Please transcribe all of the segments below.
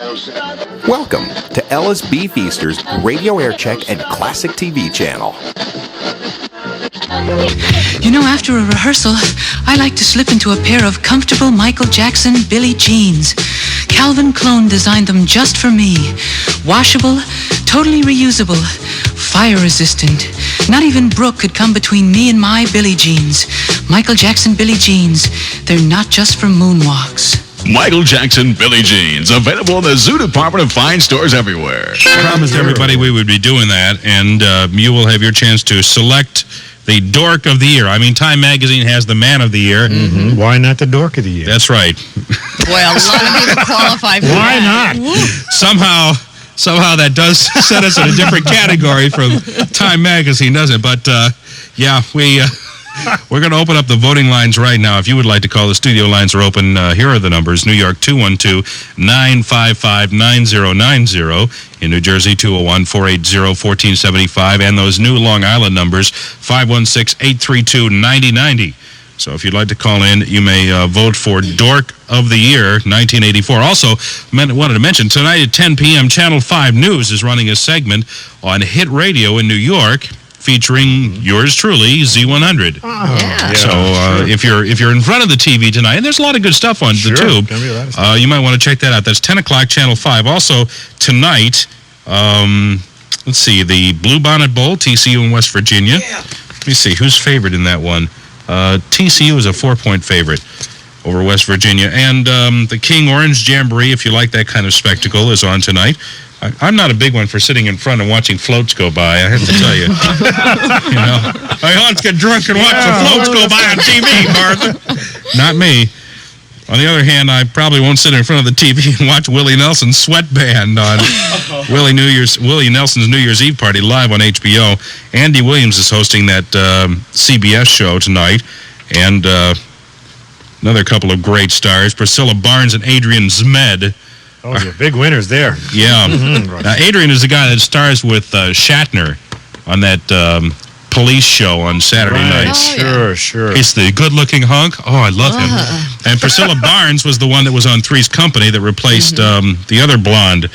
Welcome to Ellis B. Feaster's Radio Air Check and Classic TV channel. You know, after a rehearsal, I like to slip into a pair of comfortable Michael Jackson Billie jeans. Calvin Klein designed them just for me. Washable, totally reusable, fire resistant. Not even Brooke could come between me and my Billie jeans. Michael Jackson Billie jeans. They're not just for moonwalks. Michael Jackson Billie jeans, available in the Zoo Department of Fine stores everywhere. Promised everybody we would be doing that, and you will have your chance to select the Dork of the Year. I mean, Time Magazine has the Man of the Year. Mm-hmm. Why not the Dork of the Year? That's right. Well, a lot of people qualify for Why that. not? Somehow that does set us in a different category from Time Magazine, doesn't it? But, yeah, we're going to open up the voting lines right now. If you would like to call, the studio lines are open. Here are the numbers. New York, 212-955-9090. In New Jersey, 201-480-1475. And those new Long Island numbers, 516-832-9090. So if you'd like to call in, you may vote for Dork of the Year, 1984. Also, wanted to mention, tonight at 10 p.m., Channel 5 News is running a segment on Hit Radio in New York, featuring yours truly, Z100. Oh, yeah. So if you're in front of the TV tonight, and there's a lot of good stuff on the tube, you might want to check that out. That's 10 o'clock, Channel 5. Also, tonight, let's see, the Bluebonnet Bowl, TCU in West Virginia. Yeah. Let me see, who's favored in that one? TCU is a 4-point favorite over West Virginia. And the King Orange Jamboree, if you like that kind of spectacle, is on tonight. I'm not a big one for sitting in front and watching floats go by, I have to tell you. You know, I always get drunk and watch the floats go by on TV, Martha. Not me. On the other hand, I probably won't sit in front of the TV and watch Willie Nelson's Sweat Band on Willie Nelson's New Year's Eve party live on HBO. Andy Williams is hosting that CBS show tonight. And another couple of great stars, Priscilla Barnes and Adrian Zmed. Oh, yeah, big winners there. Yeah. Now, Adrian is the guy that stars with Shatner on that police show on Saturday nights. Oh, sure. He's the good-looking hunk. Oh, I love him. And Priscilla Barnes was the one that was on Three's Company that replaced the other blonde. The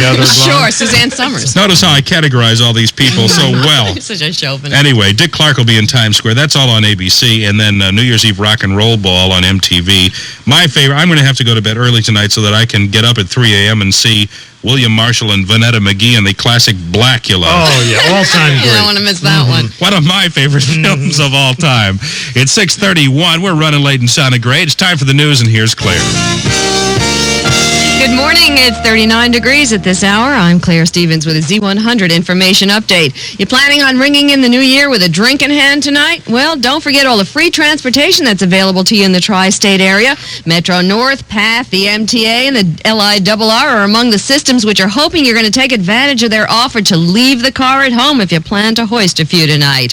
other blonde? Sure, Suzanne Summers. Notice how I categorize all these people so well. Such a chauvinist. Anyway, Dick Clark will be in Times Square. That's all on ABC. And then New Year's Eve Rock and Roll Ball on MTV. My favorite, I'm going to have to go to bed early tonight so that I can get up at 3 a.m. and see William Marshall and Vanetta McGee in the classic Blackula. Oh, yeah, all-time great. You don't want to miss that one. One of my favorite films of all time. It's 6:31. We're running late and sounding great. It's time for the news, and here's Claire. Good morning. It's 39 degrees at this hour. I'm Claire Stevens with a Z100 information update. You planning on ringing in the new year with a drink in hand tonight? Well, don't forget all the free transportation that's available to you in the tri-state area. Metro North, PATH, the MTA, and the LIRR are among the systems which are hoping you're going to take advantage of their offer to leave the car at home if you plan to hoist a few tonight.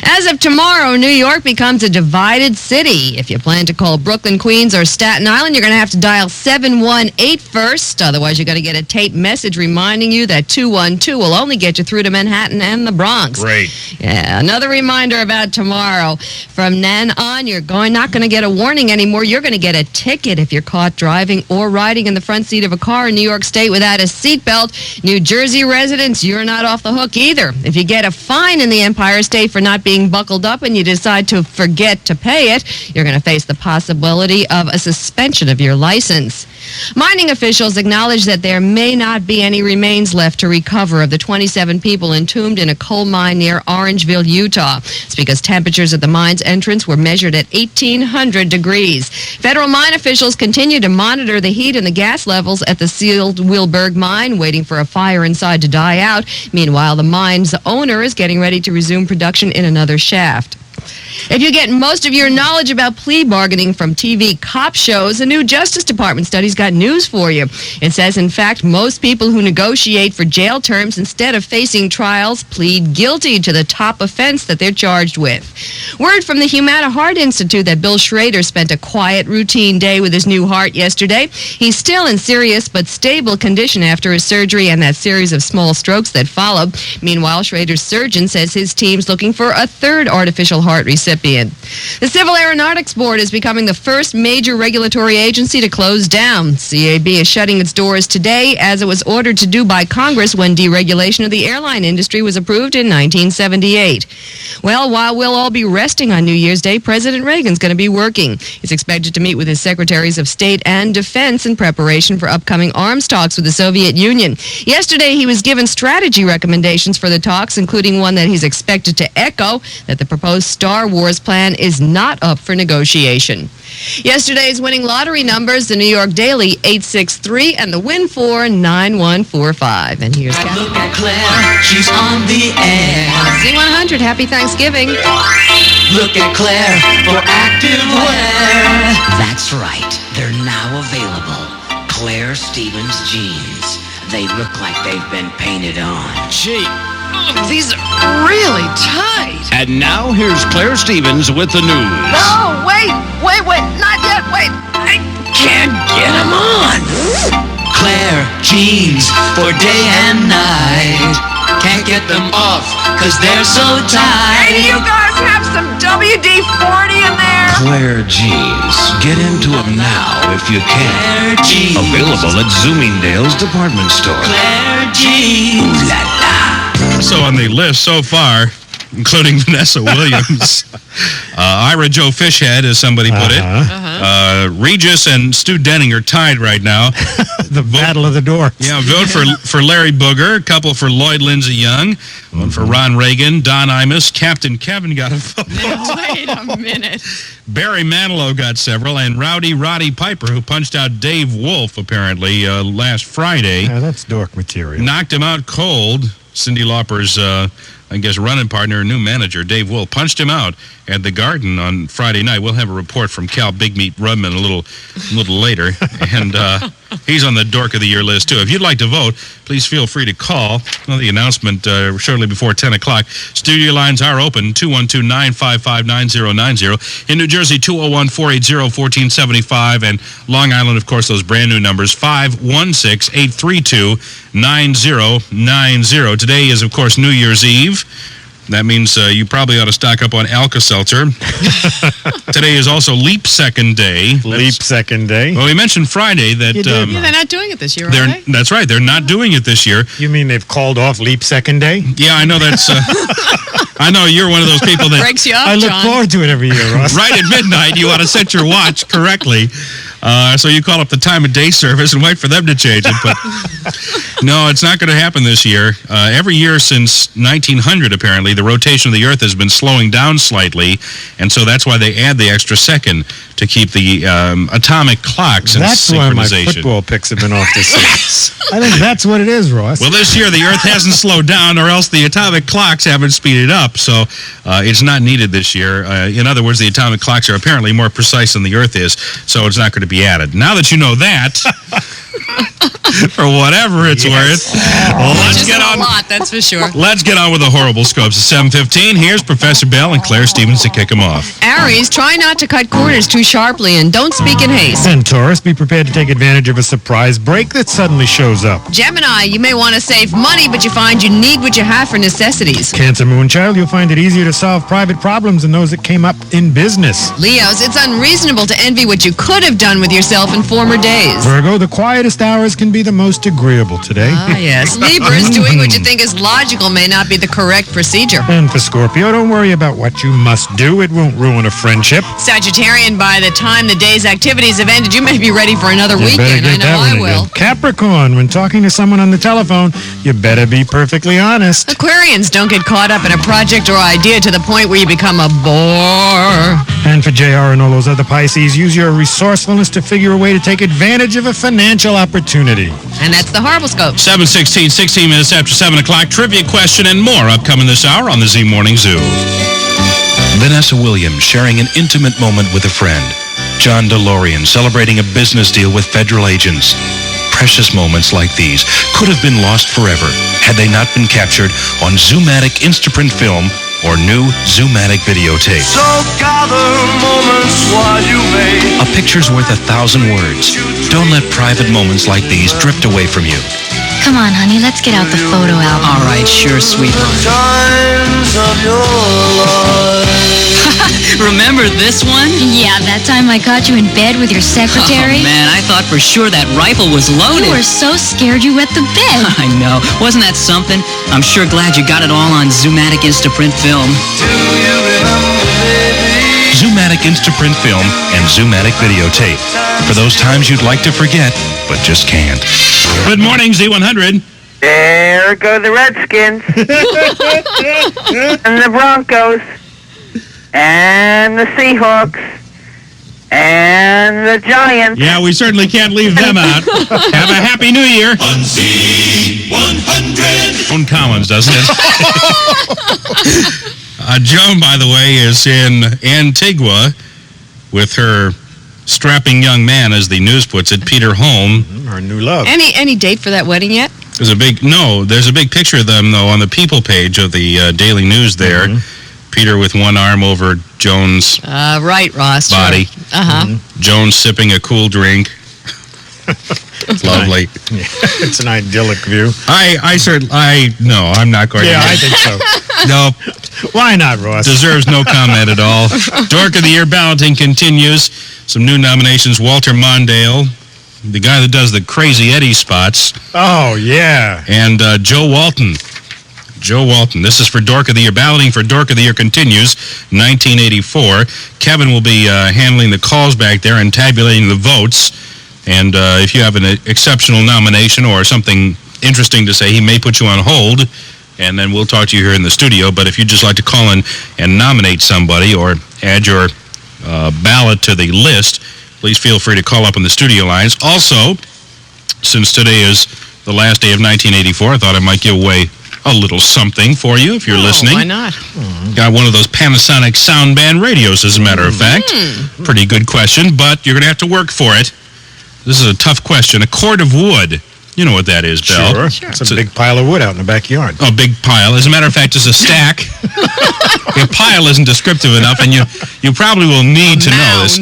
As of tomorrow, New York becomes a divided city. If you plan to call Brooklyn, Queens, or Staten Island, you're going to have to dial 718 first. Otherwise, you're going to get a tape message reminding you that 212 will only get you through to Manhattan and the Bronx. Great. Yeah, another reminder about tomorrow. From then on, you're not going to get a warning anymore. You're going to get a ticket if you're caught driving or riding in the front seat of a car in New York State without a seatbelt. New Jersey residents, you're not off the hook either. If you get a fine in the Empire State for not being buckled up and you decide to forget to pay it, you're going to face the possibility of a suspension of your license. Mining officials acknowledge that there may not be any remains left to recover of the 27 people entombed in a coal mine near Orangeville, Utah. It's because temperatures at the mine's entrance were measured at 1,800 degrees. Federal mine officials continue to monitor the heat and the gas levels at the sealed Wilberg mine, waiting for a fire inside to die out. Meanwhile, the mine's owner is getting ready to resume production in another shaft. If you get most of your knowledge about plea bargaining from TV cop shows, a new Justice Department study's got news for you. It says, in fact, most people who negotiate for jail terms instead of facing trials plead guilty to the top offense that they're charged with. Word from the Humana Heart Institute that Bill Schrader spent a quiet, routine day with his new heart yesterday. He's still in serious but stable condition after his surgery and that series of small strokes that followed. Meanwhile, Schrader's surgeon says his team's looking for a third artificial heart Heart recipient. The Civil Aeronautics Board is becoming the first major regulatory agency to close down. CAB is shutting its doors today, as it was ordered to do by Congress when deregulation of the airline industry was approved in 1978. Well, while we'll all be resting on New Year's Day, President Reagan's going to be working. He's expected to meet with his secretaries of state and defense in preparation for upcoming arms talks with the Soviet Union. Yesterday, he was given strategy recommendations for the talks, including one that he's expected to echo, that the proposed Star Wars plan is not up for negotiation. Yesterday's winning lottery numbers, the New York Daily 863 and the Win 4 9145. And here's Kathy. Look at Claire, she's on the air. Z100, happy Thanksgiving. Look at Claire for active wear. That's right, they're now available. Claire Stevens jeans. They look like they've been painted on. Gee, these are really tight. And now here's Claire Stevens with the news. Oh, wait, not yet, wait. I can't get them on. Claire jeans for day and night. Can't get them off, cause they're so tight. Hey, do you guys have some WD-40 in there? Claire jeans. Get into them now if you can. Claire jeans. Available at Zoomingdale's department store. Claire jeans. Ooh la la. So on the list so far, including Vanessa Williams, Ira Joe Fishhead, as somebody put it. Regis and Stu Denning are tied right now. The battle of the dorks. Yeah, vote for Larry Booger, a couple for Lloyd Lindsay Young, one for Ron Reagan, Don Imus, Captain Kevin got a vote. Wait a minute. Barry Manilow got several, and Rowdy Roddy Piper, who punched out Dave Wolf, apparently, last Friday. Yeah, that's dork material. Knocked him out cold. Cyndi Lauper's, I guess, running partner, new manager, Dave Wolf, punched him out at the Garden on Friday night. We'll have a report from Cal Big Meat Rudman a little later. And he's on the Dork of the Year list, too. If you'd like to vote, please feel free to call. Well, the announcement shortly before 10 o'clock. Studio lines are open, 212-955-9090. In New Jersey, 201-480-1475. And Long Island, of course, those brand new numbers, 516-832-9090. Today is, of course, New Year's Eve. That means you probably ought to stock up on Alka-Seltzer. Today is also Leap Second Day. Leap Second Day. Well, we mentioned Friday that... Yeah, they're not doing it this year, are they? That's right. They're not doing it this year. You mean they've called off Leap Second Day? Yeah, I know that's... I know you're one of those people that... Breaks you up, I look John. forward to it every year, Ross. Right at midnight, you ought to set your watch correctly. So you call up the time of day service and wait for them to change it. But no, it's not going to happen this year. Every year since 1900, apparently, the rotation of the Earth has been slowing down slightly, and so that's why they add the extra second to keep the atomic clocks in That's why my synchronization. football picks have been off this year. I think that's what it is, Ross. Well, this year the Earth hasn't slowed down, or else the atomic clocks haven't speeded up, so it's not needed this year. In other words, the atomic clocks are apparently more precise than the Earth is, so it's not going to be added. Now that you know that, for whatever it's worth, let's get on. A lot, that's for sure. Let's get on with the horrible scopes at 7:15. Here's Professor Bell and Claire Stevens to kick them off. Aries, try not to cut corners too sharply and don't speak in haste. And Taurus, be prepared to take advantage of a surprise break that suddenly shows up. Gemini, you may want to save money, but you find you need what you have for necessities. Cancer Moonchild, you'll find it easier to solve private problems than those that came up in business. Leos, it's unreasonable to envy what you could have done with yourself in former days. Virgo, the quietest hours can be the most agreeable today. Ah, yes. Libras, doing what you think is logical may not be the correct procedure. And for Scorpio, don't worry about what you must do. It won't ruin a friendship. Sagittarian, by the time the day's activities have ended, you may be ready for another You better weekend. I get know that I one will. again. Capricorn, when talking to someone on the telephone, you better be perfectly honest. Aquarians, don't get caught up in a project or idea to the point where you become a bore. And for JR and all those other Pisces, use your resourcefulness to figure a way to take advantage of a financial opportunity. And that's the horoscope. 7:16, 16 minutes after 7 o'clock. Trivia question and more upcoming this hour on the Z Morning Zoo. Vanessa Williams sharing an intimate moment with a friend. John DeLorean celebrating a business deal with federal agents. Precious moments like these could have been lost forever had they not been captured on Zoomatic Instaprint film or new Zoomatic videotape. So gather moments while you may. A picture's worth 1,000 words. Don't let private moments like these drift away from you. Come on, honey, let's get out the photo album. All right, sure, sweetheart. Times of your life. Remember this one? Yeah, that time I caught you in bed with your secretary. Oh, man, I thought for sure that rifle was loaded. You were so scared you wet the bed. I know. Wasn't that something? I'm sure glad you got it all on Zoomatic Instaprint film. Zoomatic Instaprint Film and Zoomatic Videotape. For those times you'd like to forget, but just can't. Good morning, Z100. There go the Redskins. And the Broncos. And the Seahawks. And the Giants. Yeah, we certainly can't leave them out. Have a happy New Year. On Z100. Joan Collins, doesn't it? Joan, by the way, is in Antigua with her strapping young man, as the news puts it, Peter Holm. Our new love. Any date for that wedding yet? There's a big picture of them, though, on the People page of the Daily News there. Peter with one arm over Joan's right, Ross. body. Sure. Uh-huh. Joan sipping a cool drink. Lovely. It's an idyllic view. No, I'm not going to. Yeah, I think so. No. Why not, Ross? Deserves no comment at all. Dork of the Year balloting continues. Some new nominations. Walter Mondale, the guy that does the Crazy Eddie spots. Oh, yeah. And Joe Walton. Joe Walton. This is for Dork of the Year. Balloting for Dork of the Year continues, 1984. Kevin will be handling the calls back there and tabulating the votes. And if you have an exceptional nomination or something interesting to say, he may put you on hold, and then we'll talk to you here in the studio. But if you'd just like to call in and nominate somebody or add your ballot to the list, please feel free to call up on the studio lines. Also, since today is the last day of 1984, I thought I might give away a little something for you if you're listening. Why not? Got one of those Panasonic sound band radios, as a matter of fact. Pretty good question, but you're going to have to work for it. This is a tough question. A cord of wood. You know what that is, Bill. Sure. It's a big pile of wood out in the backyard. A big pile. As a matter of fact, it's a stack. A pile isn't descriptive enough, and you probably will need to know this.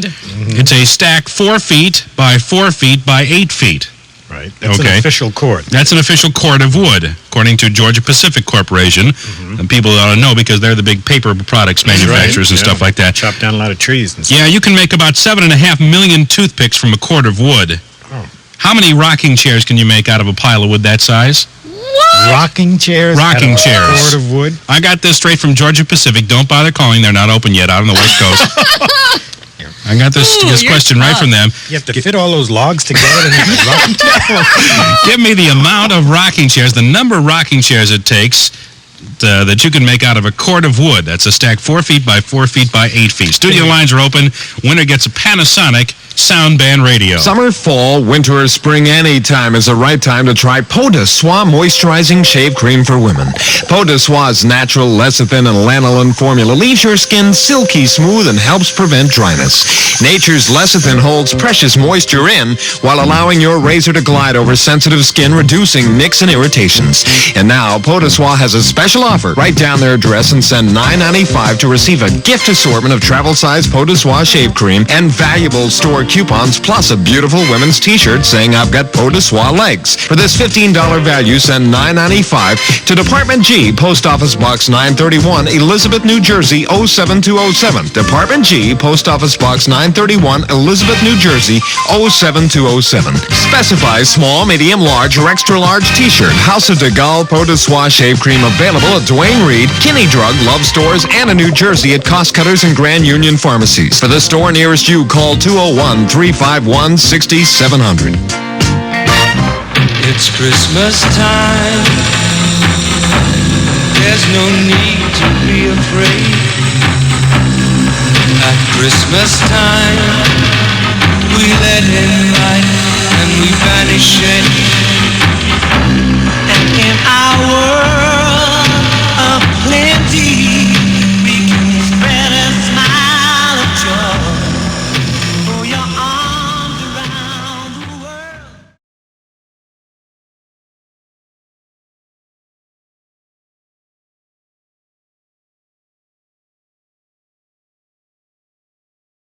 It's a stack 4 feet by 4 feet by 8 feet. Right. That's an official cord. That's an official cord of wood, according to Georgia Pacific Corporation. And people ought to know because they're the big paper products manufacturers and stuff like that. Chop down a lot of trees and stuff. Yeah, you can make about 7.5 million toothpicks from a cord of wood. Oh. How many rocking chairs can you make out of a pile of wood that size? What? Rocking chairs? Rocking chairs. Cord of wood? I got this straight from Georgia Pacific. Don't bother calling. They're not open yet out on the West Coast. I got this question right from them. You have to fit all those logs together and make a rocking chair? Give me the amount of rocking chairs, the number of rocking chairs it takes that you can make out of a cord of wood. That's a stack 4 feet by 4 feet by 8 feet. Studio lines are open. Winner gets a Panasonic sound band radio. Summer, fall, winter, or spring, any time is the right time to try Peau de Soie Moisturizing Shave Cream for Women. Peau de Soie's natural lecithin and lanolin formula leaves your skin silky smooth and helps prevent dryness. Nature's lecithin holds precious moisture in while allowing your razor to glide over sensitive skin, reducing nicks and irritations. And now, Peau de Soie has a special offer. Write down their address and send $9.95 to receive a gift assortment of travel-size Peau de Soie shave cream and valuable store coupons, plus a beautiful women's t-shirt saying I've got Peau de Soie legs. For this $15 value, send $9.95 to Department G, Post Office Box 931, Elizabeth, New Jersey, 07207. Department G, Post Office Box 931, Elizabeth, New Jersey, 07207. Specify small, medium, large, or extra large t-shirt. House of de Gaulle Peau de Soie shave cream available at Duane Reade, Kinney Drug, Love Stores, and in New Jersey at Cost Cutters and Grand Union Pharmacies. For the store nearest you, call 201-351-6700. It's Christmas time. There's no need to be afraid. At Christmas time, we let in light and we banish it. And in our